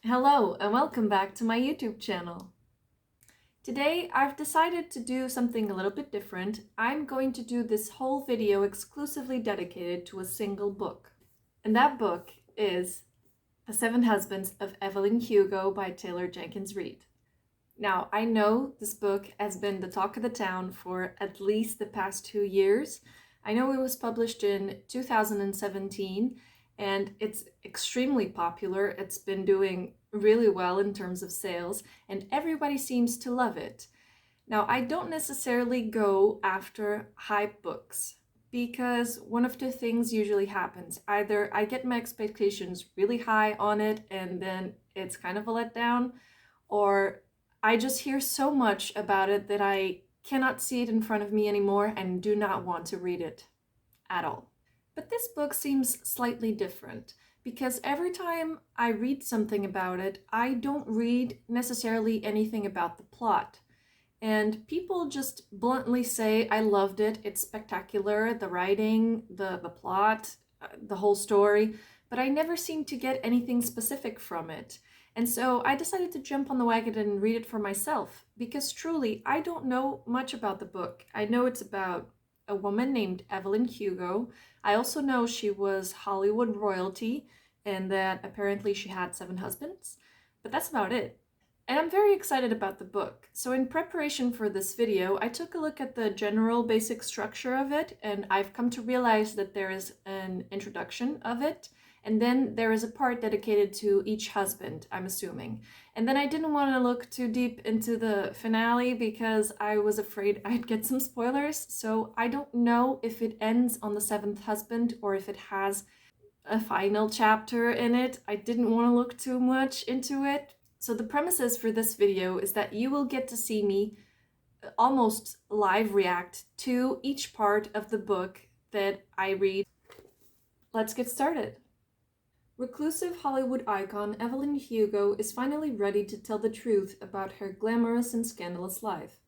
Hello and welcome back to my YouTube channel. Today I've decided to do something a little bit different. I'm going to do this whole video exclusively dedicated to a single book. And that book is The Seven Husbands of Evelyn Hugo by Taylor Jenkins Reid. Now, I know this book has been the talk of the town for at least the past 2 years. I know it was published in 2017 and it's extremely popular. It's been doing really well in terms of sales and everybody seems to love it. Now, I don't necessarily go after hype books because one of two things usually happens. Either I get my expectations really high on it and then it's kind of a letdown, or I just hear so much about it that I cannot see it in front of me anymore and do not want to read it at all. But this book seems slightly different because every time I read something about it, I don't read necessarily anything about the plot. And people just bluntly say, I loved it, it's spectacular, the writing, the plot, the whole story, but I never seem to get anything specific from it. And so I decided to jump on the wagon and read it for myself, because truly, I don't know much about the book. I know it's about a woman named Evelyn Hugo. I also know she was Hollywood royalty and that apparently she had 7 husbands, but that's about it. And I'm very excited about the book. So in preparation for this video, I took a look at the general basic structure of it, and I've come to realize that there is an introduction of it, and then there is a part dedicated to each husband, I'm assuming. And then I didn't want to look too deep into the finale because I was afraid I'd get some spoilers, so I don't know if it ends on the 7th husband or if it has a final chapter in it. I didn't want to look too much into it. So the premises for this video is that you will get to see me almost live react to each part of the book that I read. Let's get started. Reclusive Hollywood icon Evelyn Hugo is finally ready to tell the truth about her glamorous and scandalous life.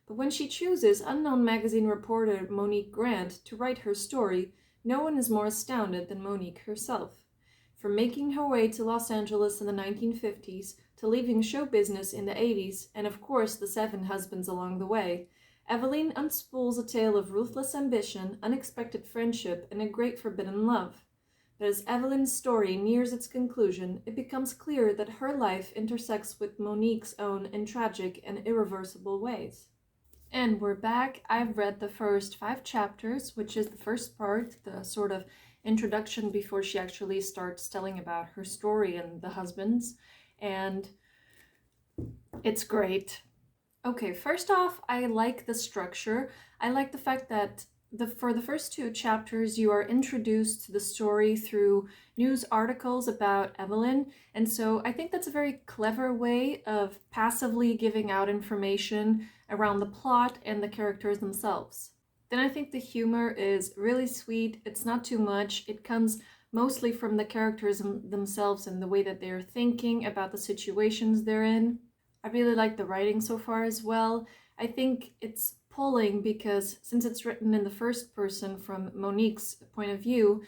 But when she chooses unknown magazine reporter Monique Grant to write her story, no one is more astounded than Monique herself. From making her way to Los Angeles in the 1950s, to leaving show business in the 80s, and of course the 7 husbands along the way, Evelyn unspools a tale of ruthless ambition, unexpected friendship, and a great forbidden love. But as Evelyn's story nears its conclusion, it becomes clear that her life intersects with Monique's own in tragic and irreversible ways. And we're back. I've read the first 5 chapters, which is the first part, the sort of introduction before she actually starts telling about her story and the husbands, and it's great. Okay, first off, I like the structure. I like the fact that for the first 2 chapters you are introduced to the story through news articles about Evelyn, and so I think that's a very clever way of passively giving out information around the plot and the characters themselves. Then I think the humor is really sweet. It's not too much. It comes mostly from the characters themselves and the way that they're thinking about the situations they're in. I really like the writing so far as well. I think it's pulling because since it's written in the first person from Monique's point of view,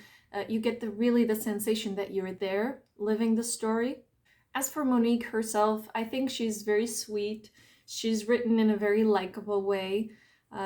you get the sensation that you're there living the story. As for Monique herself, I think she's very sweet. She's written in a very likable way.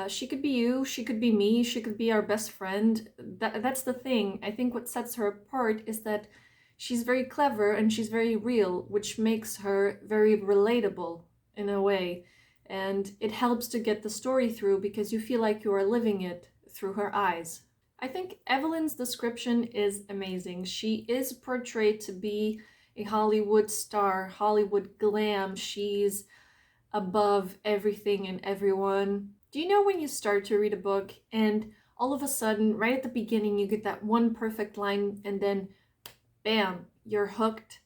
She could be you, she could be me, she could be our best friend. That's the thing. I think what sets her apart is that she's very clever and she's very real, which makes her very relatable in a way. And it helps to get the story through because you feel like you are living it through her eyes. I think Evelyn's description is amazing. She is portrayed to be a Hollywood star, Hollywood glam. She's above everything and everyone. Do you know when you start to read a book and all of a sudden, right at the beginning, you get that one perfect line and then bam, you're hooked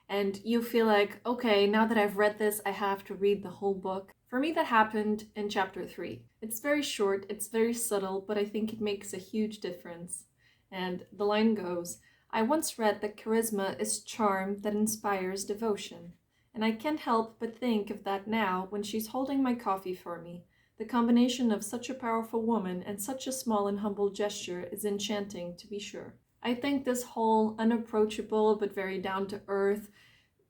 and you feel like, okay, now that I've read this, I have to read the whole book. For me, that happened in chapter 3. It's very short, it's very subtle, but I think it makes a huge difference. And the line goes, I once read that charisma is charm that inspires devotion. And I can't help but think of that now when she's holding my coffee for me. The combination of such a powerful woman and such a small and humble gesture is enchanting, to be sure. I think this whole unapproachable but very down-to-earth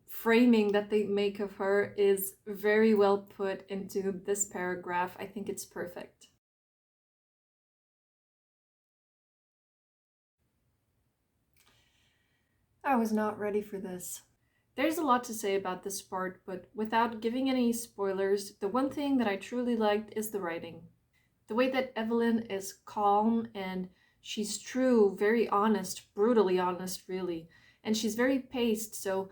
framing that they make of her is very well put into this paragraph. I think it's perfect. I was not ready for this. There's a lot to say about this part, but without giving any spoilers, the one thing that I truly liked is the writing. The way that Evelyn is calm and she's true, very honest, brutally honest, really. And she's very paced, so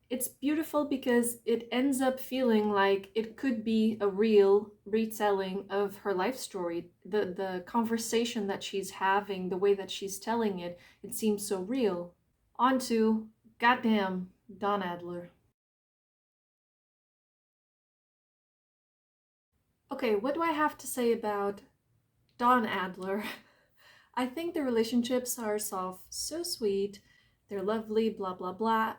it's beautiful because it ends up feeling like it could be a real retelling of her life story. The conversation that she's having, the way that she's telling it, it seems so real. On to, goddamn, Don Adler. Okay, what do I have to say about Don Adler? I think the relationships are soft, so sweet, they're lovely, blah blah blah.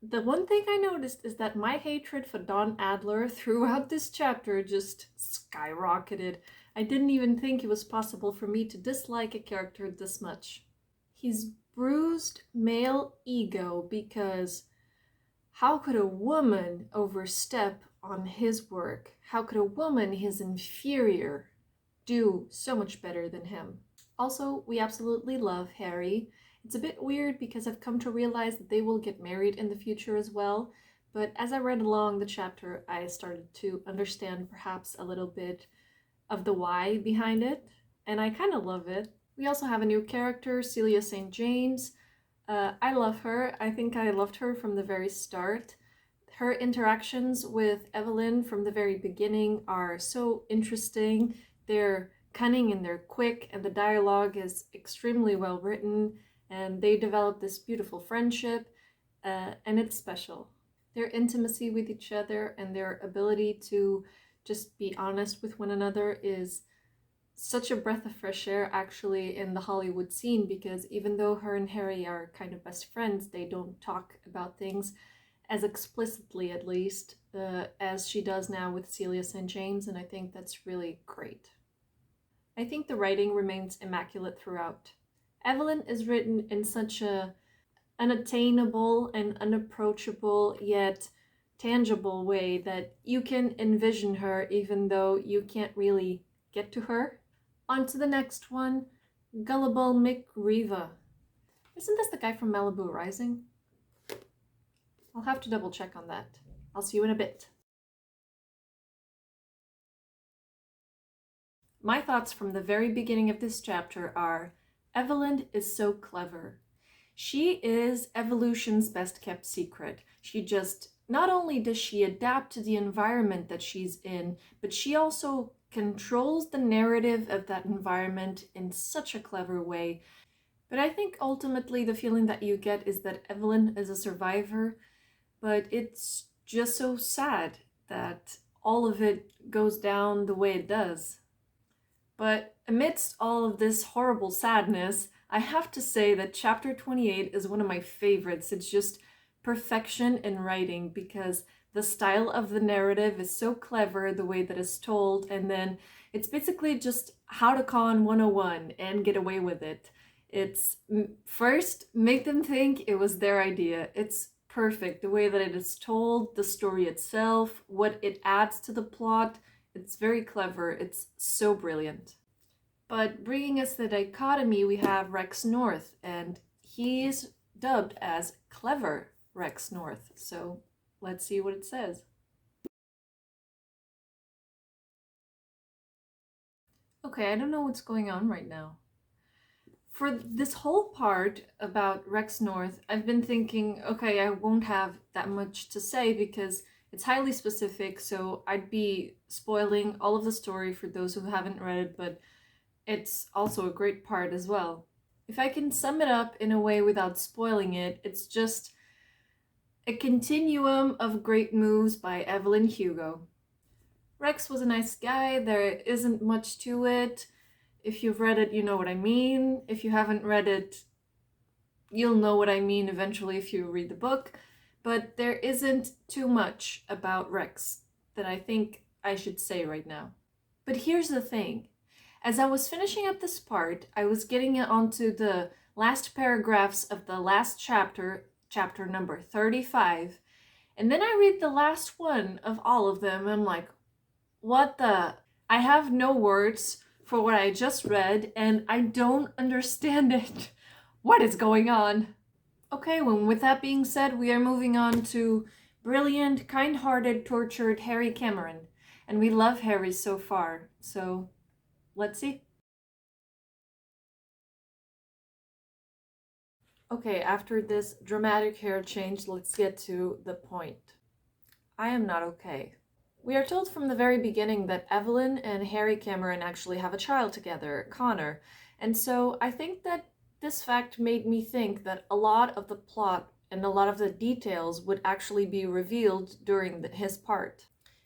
The one thing I noticed is that my hatred for Don Adler throughout this chapter just skyrocketed. I didn't even think it was possible for me to dislike a character this much. He's bruised male ego because how could a woman overstep on his work? How could a woman, his inferior, do so much better than him? Also, we absolutely love Harry. It's a bit weird because I've come to realize that they will get married in the future as well, but as I read along the chapter, I started to understand perhaps a little bit of the why behind it, and I kind of love it. We also have a new character, Celia St. James. I love her. I think I loved her from the very start. Her interactions with Evelyn from the very beginning are so interesting. They're cunning and they're quick, and the dialogue is extremely well written, and they develop this beautiful friendship, and it's special. Their intimacy with each other and their ability to just be honest with one another is such a breath of fresh air actually in the Hollywood scene, because even though her and Harry are kind of best friends, they don't talk about things as explicitly, at least, as she does now with Celia St. James, and I think that's really great. I think the writing remains immaculate throughout. Evelyn is written in such a unattainable and unapproachable yet tangible way that you can envision her even though you can't really get to her. On to the next one, Gullible McRiva. Isn't this the guy from Malibu Rising? I'll have to double check on that. I'll see you in a bit. My thoughts from the very beginning of this chapter are, Evelyn is so clever. She is evolution's best kept secret. She just, not only does she adapt to the environment that she's in, but she also controls the narrative of that environment in such a clever way. But I think ultimately the feeling that you get is that Evelyn is a survivor, but it's just so sad that all of it goes down the way it does. But amidst all of this horrible sadness, I have to say that chapter 28 is one of my favorites. It's just perfection in writing because the style of the narrative is so clever, the way that it's told, and then it's basically just how to con 101 and get away with it. It's first, make them think it was their idea. It's perfect, the way that it is told, the story itself, what it adds to the plot. It's very clever. It's so brilliant. But bringing us the dichotomy, we have Rex North, and he's dubbed as Clever Rex North. So let's see what it says. Okay, I don't know what's going on right now. For this whole part about Rex North, I've been thinking, okay, I won't have that much to say because it's highly specific, so I'd be spoiling all of the story for those who haven't read it, but it's also a great part as well. If I can sum it up in a way without spoiling it, it's just a continuum of great moves by Evelyn Hugo. Rex was a nice guy, there isn't much to it. If you've read it, you know what I mean. If you haven't read it, you'll know what I mean eventually if you read the book. But there isn't too much about Rex that I think I should say right now. But here's the thing. As I was finishing up this part, I was getting onto the last paragraphs of the last chapter, chapter number 35, And then I read the last one of all of them, and I'm like, what the? I have no words for what I just read, and I don't understand it. What is going on? Okay, well, with that being said, we are moving on to brilliant, kind-hearted, tortured Harry Cameron. And we love Harry so far, so let's see. Okay, after this dramatic hair change, let's get to the point. I am not okay. We are told from the very beginning that Evelyn and Harry Cameron actually have a child together, Connor, and so I think that this fact made me think that a lot of the plot and a lot of the details would actually be revealed during his part.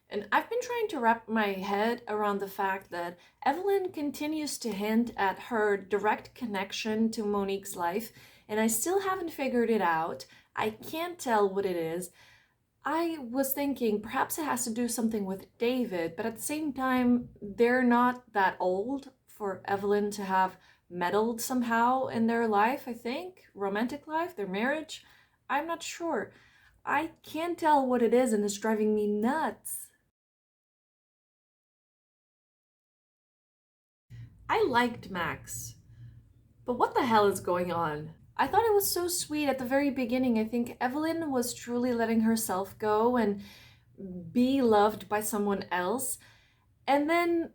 And I've been trying to wrap my head around the fact that Evelyn continues to hint at her direct connection to Monique's life, and I still haven't figured it out. I can't tell what it is. I was thinking perhaps it has to do something with David, but at the same time, they're not that old for Evelyn to have meddled somehow in their life, I think. Romantic life, their marriage. I'm not sure. I can't tell what it is, and it's driving me nuts. I liked Max, but what the hell is going on? I thought it was so sweet at the very beginning. I think Evelyn was truly letting herself go and be loved by someone else. And then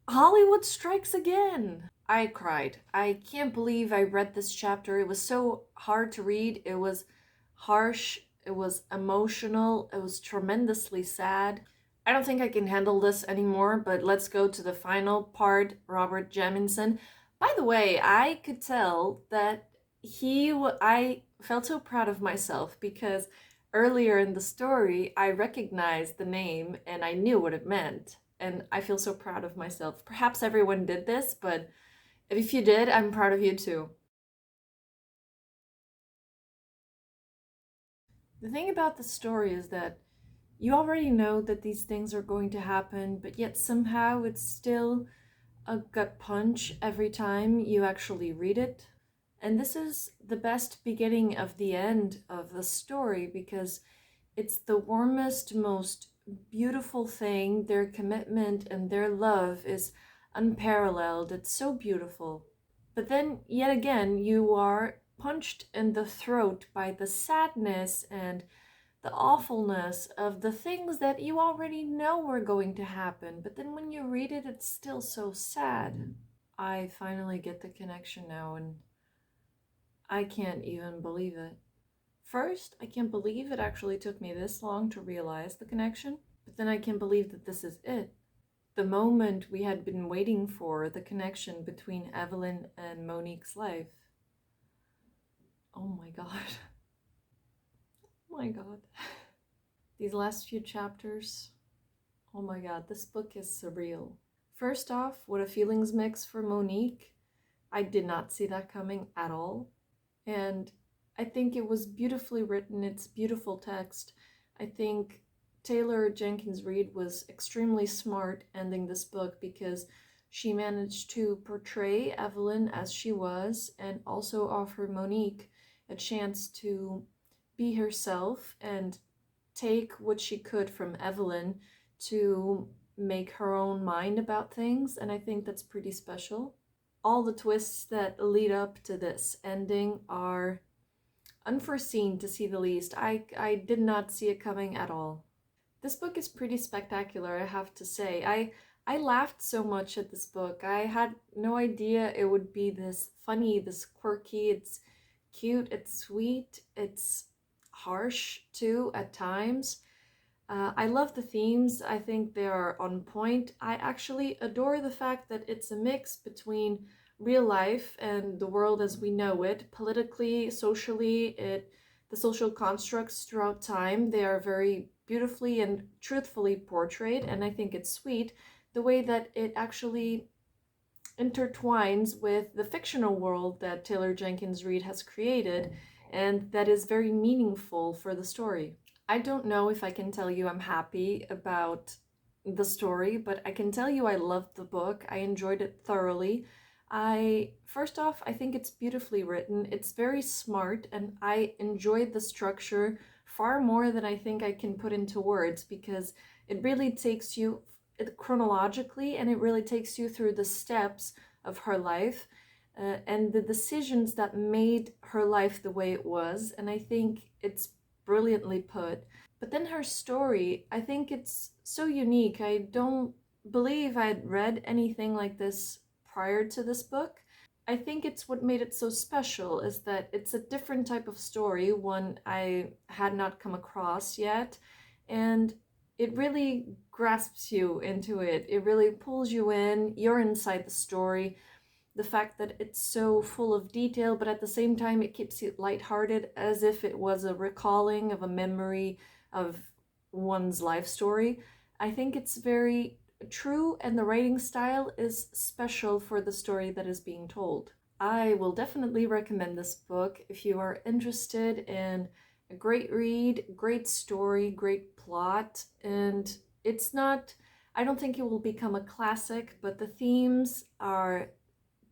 Hollywood strikes again. I cried. I can't believe I read this chapter. It was so hard to read. It was harsh. It was emotional. It was tremendously sad. I don't think I can handle this anymore, but let's go to the final part, Robert Jemison. By the way, I could tell that I felt so proud of myself because earlier in the story, I recognized the name and I knew what it meant. And I feel so proud of myself. Perhaps everyone did this, but if you did, I'm proud of you too. The thing about the story is that you already know that these things are going to happen, but yet somehow it's still a gut punch every time you actually read it. And this is the best beginning of the end of the story because it's the warmest, most beautiful thing. Their commitment and their love is unparalleled. It's so beautiful. But then, yet again, you are punched in the throat by the sadness and the awfulness of the things that you already know were going to happen. But then when you read it, it's still so sad. I finally get the connection now, and I can't even believe it. First, I can't believe it actually took me this long to realize the connection, but then I can't believe that this is it. The moment we had been waiting for, the connection between Evelyn and Monique's life. Oh my god. Oh my god. These last few chapters, oh my god, this book is surreal. First off, what a feelings mix for Monique. I did not see that coming at all. And I think it was beautifully written. It's beautiful text. I think Taylor Jenkins Reid was extremely smart ending this book because she managed to portray Evelyn as she was and also offer Monique a chance to be herself and take what she could from Evelyn to make her own mind about things. And I think that's pretty special. All the twists that lead up to this ending are unforeseen, to say the least. I did not see it coming at all. This book is pretty spectacular, I have to say. I laughed so much at this book. I had no idea it would be this funny, this quirky. It's cute, it's sweet, it's harsh too at times. I love the themes. I think they are on point. I actually adore the fact that it's a mix between real life and the world as we know it, politically, socially, the social constructs throughout time. They are very beautifully and truthfully portrayed, and I think it's sweet the way that it actually intertwines with the fictional world that Taylor Jenkins Reid has created, and that is very meaningful for the story. I don't know if I can tell you I'm happy about the story, but I can tell you I loved the book. I enjoyed it thoroughly. First off, I think it's beautifully written. It's very smart, and I enjoyed the structure far more than I think I can put into words, because it really takes you chronologically, and it really takes you through the steps of her life and the decisions that made her life the way it was. And I think it's brilliantly put. But then her story, I think it's so unique. I don't believe I'd read anything like this prior to this book. I think it's what made it so special is that it's a different type of story, one I had not come across yet, and it really grasps you into it. It really pulls you in. You're inside the story. The fact that it's so full of detail, but at the same time it keeps it lighthearted, as if it was a recalling of a memory of one's life story. I think it's very true, and the writing style is special for the story that is being told. I will definitely recommend this book if you are interested in a great read, great story, great plot, and it's not, I don't think it will become a classic, but the themes are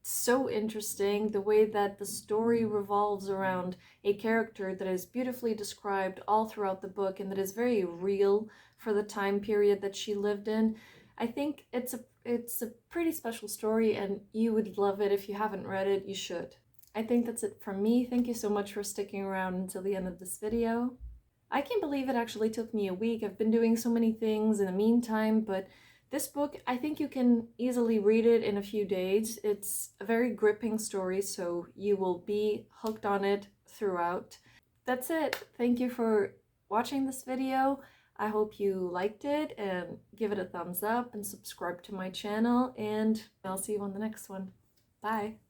so interesting. The way that the story revolves around a character that is beautifully described all throughout the book and that is very real for the time period that she lived in. I think it's a pretty special story, and you would love it. If you haven't read it, you should. I think that's it from me. Thank you so much for sticking around until the end of this video. I can't believe it actually took me a week. I've been doing so many things in the meantime, but this book, I think you can easily read it in a few days. It's a very gripping story, so you will be hooked on it throughout. That's it. Thank you for watching this video. I hope you liked it, and give it a thumbs up and subscribe to my channel, and I'll see you on the next one. Bye!